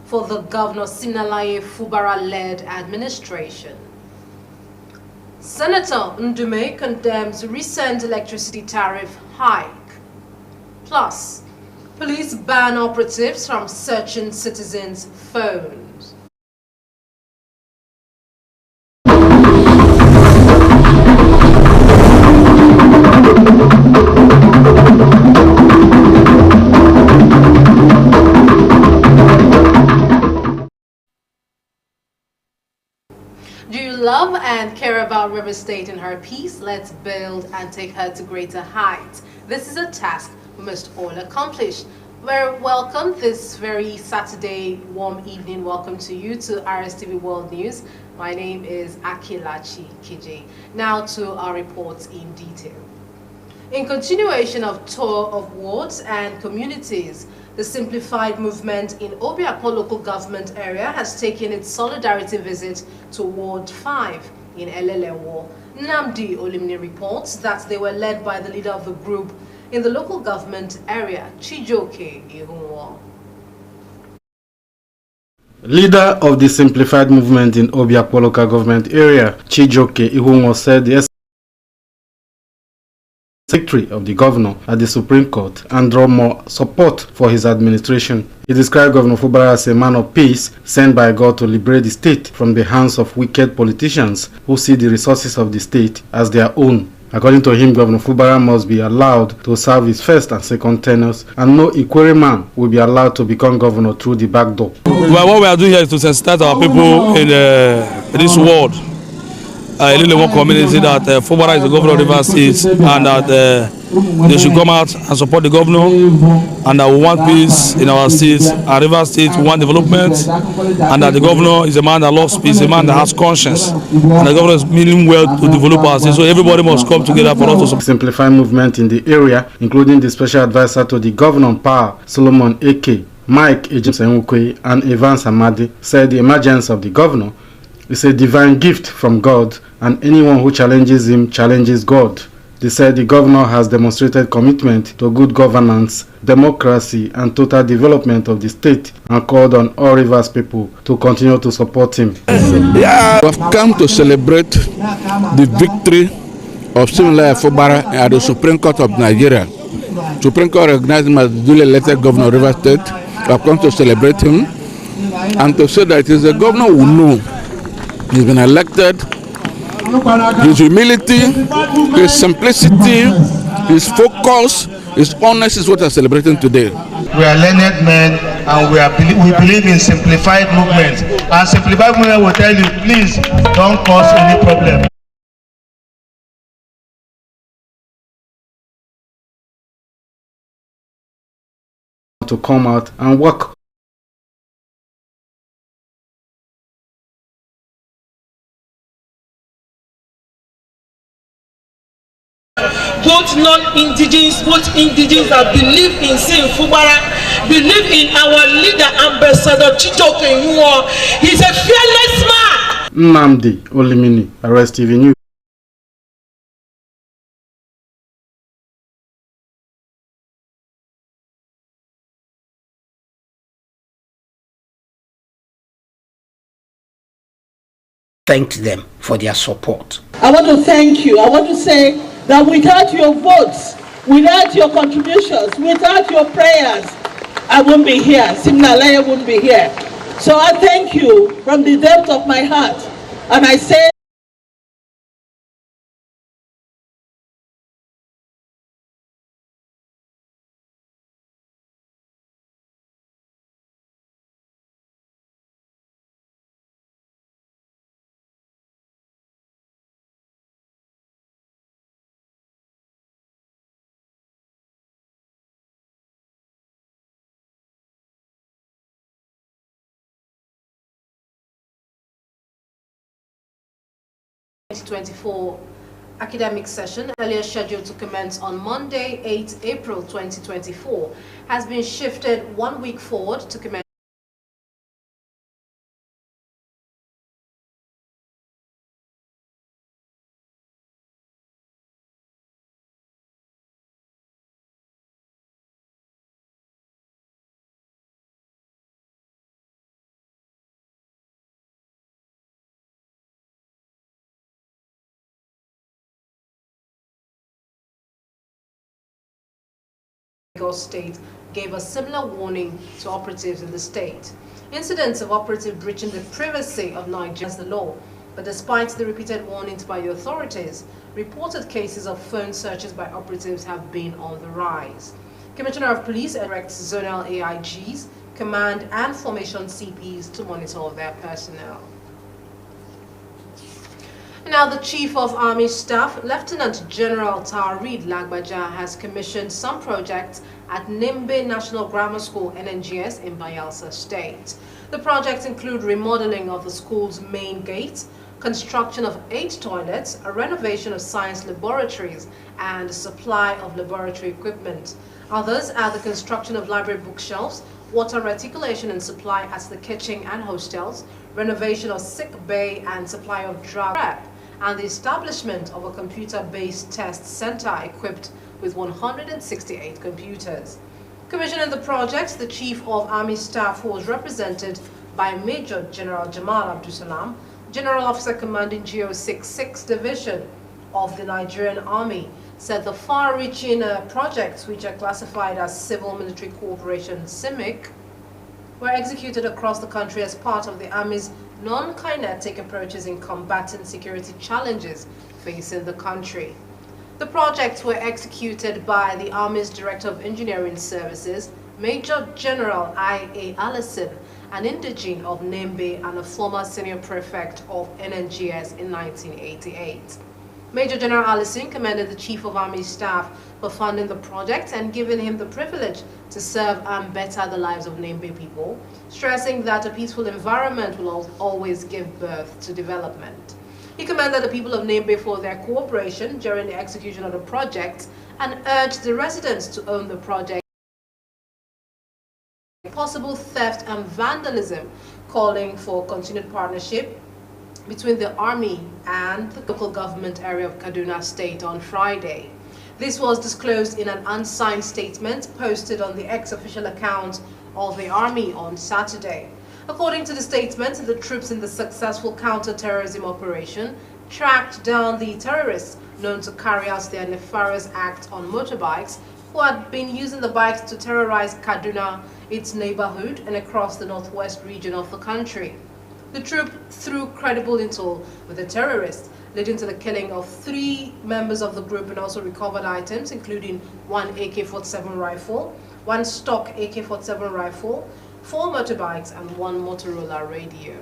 for the Governor Siminalayi Fubara-led administration. Senator Ndume condemns recent electricity tariff hike. Plus, police ban operatives from searching citizens' phones. Do you love and care about River State and her peace? Let's build and take her to greater heights. This is a task we must all accomplish. Very welcome this very Saturday warm evening. Welcome to you to Rstv World News. My name is Akilachi Kije. Now to our reports in detail. In continuation of tour of wards and communities, the Simplified Movement in Obiakpo local government area has taken its solidarity visit to Ward 5 in Elelewo. Nnamdi Olimni reports that they were led by the leader of the group in the local government area, Chijoke Ihunwo. Leader of the Simplified Movement in Obiakpo local government area, Chijoke Ihunwo, said the secretary of the governor at the Supreme Court and draw more support for his administration. He described Governor Fubara as a man of peace sent by God to liberate the state from the hands of wicked politicians who see the resources of the state as their own. According to him, Governor Fubara must be allowed to serve his first and second tenures, and no Ikwere man will be allowed to become governor through the back door. Well, what we are doing here is to sensitize our people in this world. In one community that Fubara is the governor of Rivers State, and that they should come out and support the governor, and that we want peace in our state, and Rivers State we want development, and that the governor is a man that loves peace, a man that has conscience, and the governor is meaning well to develop our state. So everybody must come together for us to support. Simplify movement in the area, including the special advisor to the governor on power, Solomon Eke, Mike Ejimsenwukwe, and Evans Amadi, said the emergence of the governor is a divine gift from God, and anyone who challenges him challenges God. They said the governor has demonstrated commitment to good governance, democracy, and total development of the state, and called on all Rivers people to continue to support him. Yeah, we have come to celebrate the victory of Siminalayi Fubara at the Supreme Court of Nigeria. Supreme Court recognized him as the duly elected governor of Rivers State. We have come to celebrate him and to say that he is a governor who knows he's been elected. His humility, his simplicity, his focus, his honesty is what we are celebrating today. We are learned men, and we believe in simplified movement. And simplified movement will tell you, please don't cause any problem. To come out and work. Both non-indigenous, both indigenous that believe in Sim Fubara, believe in our leader, Ambassador Chijoke Ihunwo. He's a fearless man. Nnamdi Olimini, Rstv News. Thank them for their support. I want to thank you. I want to say that without your votes, without your contributions, without your prayers, I wouldn't be here. Siminalayi wouldn't be here. So I thank you from the depth of my heart. And I say, The 2024 academic session, earlier scheduled to commence on Monday, 8 April 2024, has been shifted 1 week forward to commence Lagos State gave a similar warning to operatives in the state. Incidents of operatives breaching the privacy of Nigeria as the law, but despite the repeated warnings by the authorities, reported cases of phone searches by operatives have been on the rise. Commissioner of Police directs zonal AIGs, command and formation CPs to monitor their personnel. Now, the Chief of Army Staff, Lieutenant General Tarid Lagbaja, has commissioned some projects at Nimbe National Grammar School, NNGS, in Bayelsa State. The projects include remodeling of the school's main gate, construction of 8 toilets, a renovation of science laboratories, and supply of laboratory equipment. Others are the construction of library bookshelves, water reticulation and supply at the kitchen and hostels, renovation of sick bay and supply of drug prep, and the establishment of a computer-based test center equipped with 168 computers. Commissioning the project, the Chief of Army Staff was represented by Major General Jamal Abdusalam, General Officer Commanding GO66 Division of the Nigerian Army, said the far-reaching projects, which are classified as Civil-Military Cooperation (CIMIC), were executed across the country as part of the Army's non-kinetic approaches in combating security challenges facing the country. The projects were executed by the Army's Director of Engineering Services, Major General I.A. Allison, an indigene of Nimbe and a former senior prefect of NNGS in 1988. Major General Allison commended the Chief of Army Staff for funding the project and giving him the privilege to serve and better the lives of Nimbe people, stressing that a peaceful environment will always give birth to development. He commended the people of Nimbe for their cooperation during the execution of the project and urged the residents to own the project possible theft and vandalism, calling for continued partnership between the Army and the local government area of Kaduna State on Friday. This was disclosed in an unsigned statement posted on the ex-official account of the Army on Saturday. According to the statement, the troops in the successful counter-terrorism operation tracked down the terrorists known to carry out their nefarious act on motorbikes, who had been using the bikes to terrorize Kaduna, its neighborhood, and across the northwest region of the country. The troop threw credible intel with the terrorists, leading to the killing of 3 members of the group and also recovered items, including 1 AK-47 rifle, 1 stock AK-47 rifle, 4 motorbikes, and 1 Motorola radio.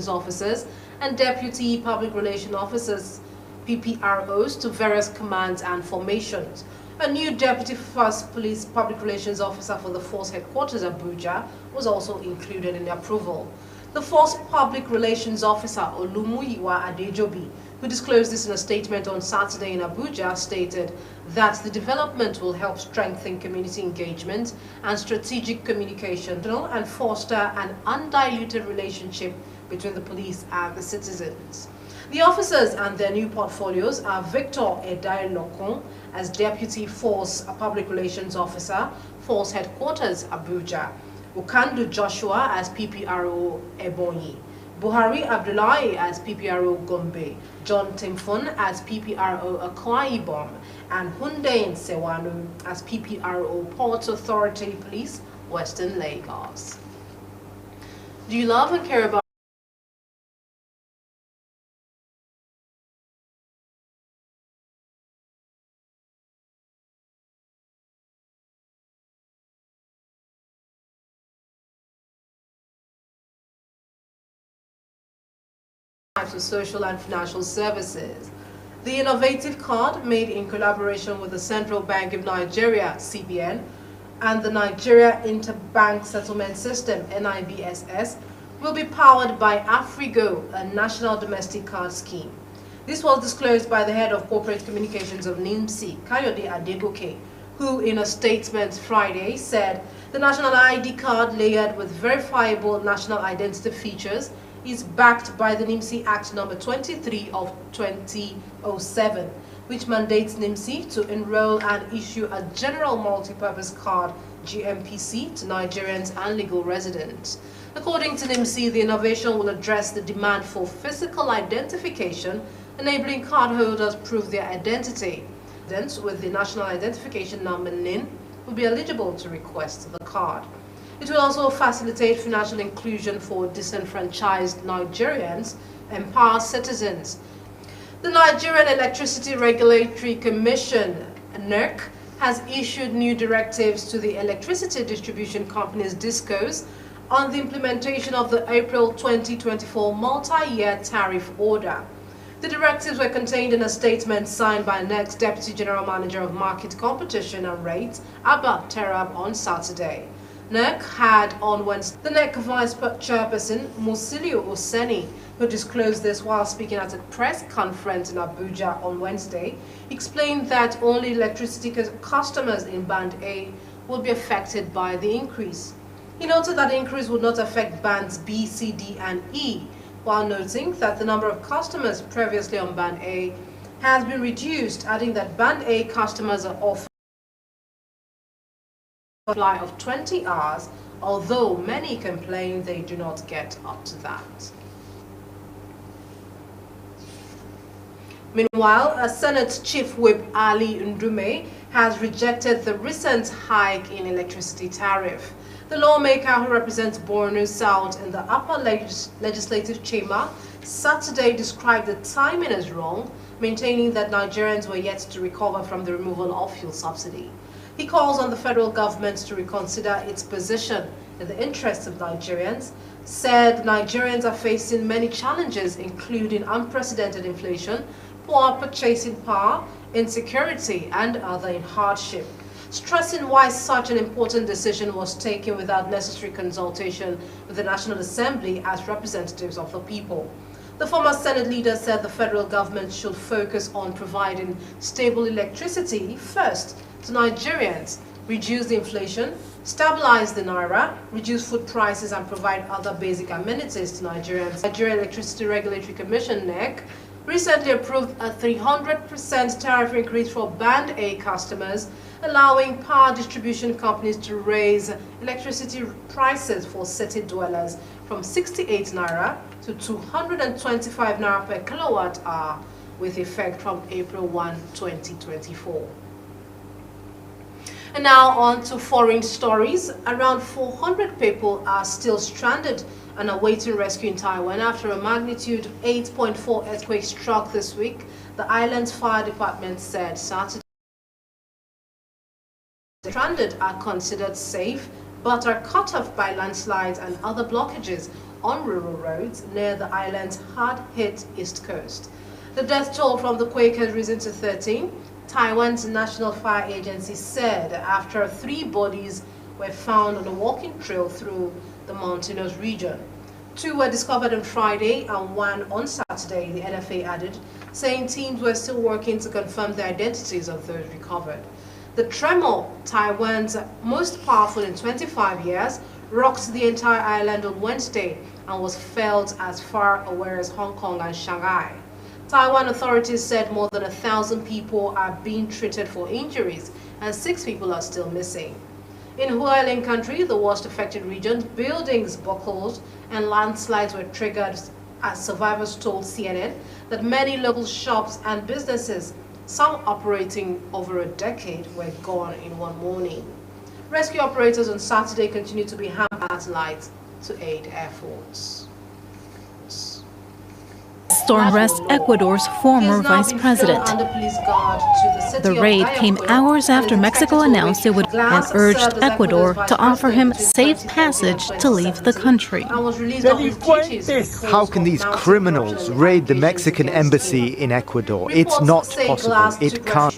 Officers and Deputy Public Relations Officers, PPROs, to various commands and formations. A new Deputy First Police Public Relations Officer for the Force Headquarters, Abuja, was also included in the approval. The Force Public Relations Officer, Olumuyiwa Adejobi, who disclosed this in a statement on Saturday in Abuja, stated that the development will help strengthen community engagement and strategic communication and foster an undiluted relationship between the police and the citizens. The officers and their new portfolios are Victor Edai Lokon as Deputy Force Public Relations Officer, Force Headquarters, Abuja, Ukandu Joshua as PPRO Ebonyi, Buhari Abdullahi as PPRO Gombe, John Timfon as PPRO Akwa Ibom, and Hundein Sewanu as PPRO Port Authority Police, Western Lagos. Do you love and care about types of social and financial services? The innovative card, made in collaboration with the Central Bank of Nigeria, CBN, and the Nigeria Interbank Settlement System, NIBSS, will be powered by Afrigo, a national domestic card scheme. This was disclosed by the head of corporate communications of NIMSI, Kayode Adeboke, who in a statement Friday said the national ID card, layered with verifiable national identity features, is backed by the NIMSI Act No. 23 of 2007, which mandates NIMSI to enroll and issue a General Multipurpose Card, GMPC, to Nigerians and legal residents. According to NIMSI, the innovation will address the demand for physical identification, enabling cardholders to prove their identity. Residents with the National Identification Number NIN will be eligible to request the card. It will also facilitate financial inclusion for disenfranchised Nigerians and empower citizens. The Nigerian Electricity Regulatory Commission, NERC, has issued new directives to the electricity distribution companies DISCOs on the implementation of the April 2024 multi-year tariff order. The directives were contained in a statement signed by NERC's Deputy General Manager of Market Competition and Rates, Abba Terab, on Saturday. NERC had on Wednesday the NERC Vice Chairperson Musilio Oseni, who disclosed this while speaking at a press conference in Abuja on Wednesday, explained that only electricity customers in Band A will be affected by the increase. He noted that the increase would not affect Bands B, C, D, and E, while noting that the number of customers previously on Band A has been reduced, adding that Band A customers are offered a supply of 20 hours, although many complain they do not get up to that. Meanwhile, a Senate Chief Whip Ali Ndume has rejected the recent hike in electricity tariff. The lawmaker who represents Borno South in the upper legislative chamber Saturday described the timing as wrong, maintaining that Nigerians were yet to recover from the removal of fuel subsidy. He calls on the federal government to reconsider its position in the interests of Nigerians, said Nigerians are facing many challenges including unprecedented inflation, poor purchasing power, insecurity, and other hardship, stressing why such an important decision was taken without necessary consultation with the National Assembly as representatives of the people. The former Senate leader said the federal government should focus on providing stable electricity first to Nigerians, reduce the inflation, stabilize the naira, reduce food prices, and provide other basic amenities to Nigerians. Nigerian Electricity Regulatory Commission, NEC, recently approved a 300% tariff increase for Band A customers, allowing power distribution companies to raise electricity prices for city dwellers from 68 naira to 225 naira per kilowatt hour, with effect from April 1, 2024. And now on to foreign stories. Around 400 people are still stranded and awaiting rescue in Taiwan after a magnitude 8.4 earthquake struck this week, the island's fire department said Saturday. The stranded are considered safe but are cut off by landslides and other blockages on rural roads near the island's hard-hit east coast. The death toll from the quake has risen to 13. Taiwan's National Fire Agency said after 3 bodies were found on a walking trail through the mountainous region. 2 were discovered on Friday and 1 on Saturday, the NFA added, saying teams were still working to confirm the identities of those recovered. The tremor, Taiwan's most powerful in 25 years, rocked the entire island on Wednesday and was felt as far away as Hong Kong and Shanghai. Taiwan authorities said more than 1,000 people are being treated for injuries and 6 people are still missing. In Hualien country, the worst affected region, buildings buckled and landslides were triggered as survivors told CNN that many local shops and businesses, some operating over a decade, were gone in one morning. Rescue operators on Saturday continued to be hammered at night to aid efforts. Storm rests Ecuador's former vice president. The raid came hours after Mexico announced it would and urged Ecuador to offer him safe passage to leave the country. How can these criminals raid the Mexican embassy in Ecuador? It's not possible. It can't.